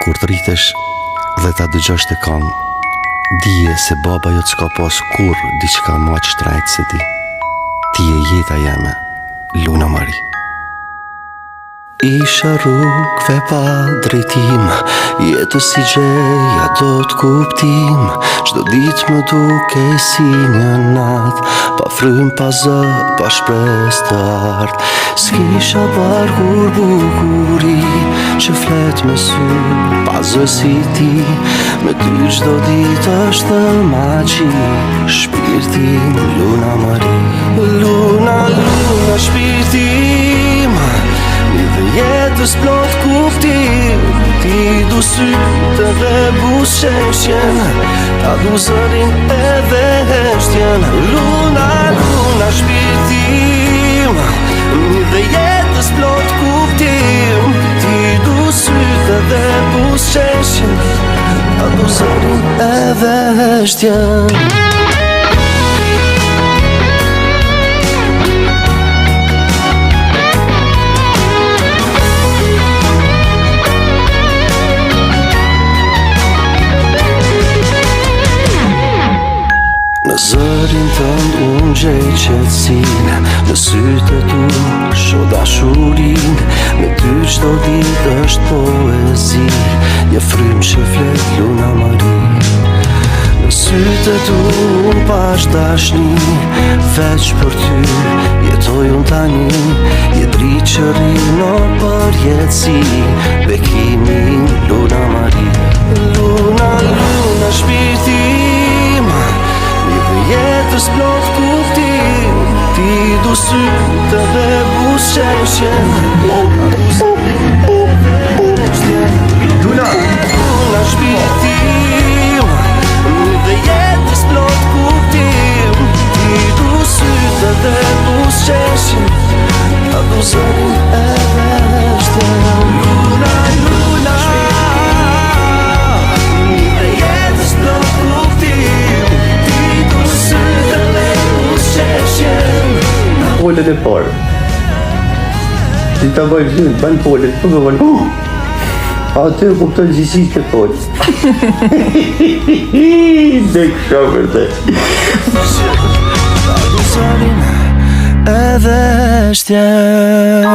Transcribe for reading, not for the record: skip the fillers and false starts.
Kur të rritesh dhe ta dëgjosh të kam, dije se baba jo t'ska pas kur diçka ma që shtrajt se ti. Ti e jeta jeme, Luna Mari. Isha rrugve pa drejtim, jetës si gjeja do t'kuptim. Çdo dit më duke si një nat, pa frym, pa zë, pa shpres të art. S'kisha barkur bukuri që flet me sy, pa zë si ti. Me ty çdo dit është magji, shpirtim, Luna Mari. Luna, Luna, shpirtim, dhe jetës plot kuptim. Ti du sytë dhe busqeshjen, ta du zërin edhe heshtjen. Luna, Luna, shpirtim, dhe jetës plot kuptim. Ti du sytë dhe busqeshjen, ta du zërin edhe heshtjen. Në zërin tënd unë gjej qetësinë, në sytë e tu shoh dashurinë. Me ty çdo ditë është poezi, një frymë që flet, Luna Mari. Në sytë e tu unë pash dashni, veç për ty jetoj unë tani. Je dritë që rino për jetësi, bekimin, Luna Mari. Luna, Luna, shpirtim, jetës plot kuptim. Ti du sytë dhe busqeshjen, Luna, Luna, shpirtim, dhe jetës plot kuptim. Ti du sytë dhe busqeshjen, ta du zërin edhe heshtjen. Luna, Luna, dhe jetës plot kuptim. Polën e parë si ta bëjmë zënë, banë polën, për më banë atë e kuptoj gjithësi të polë. Dhe kësha vërte edhe heshtjen.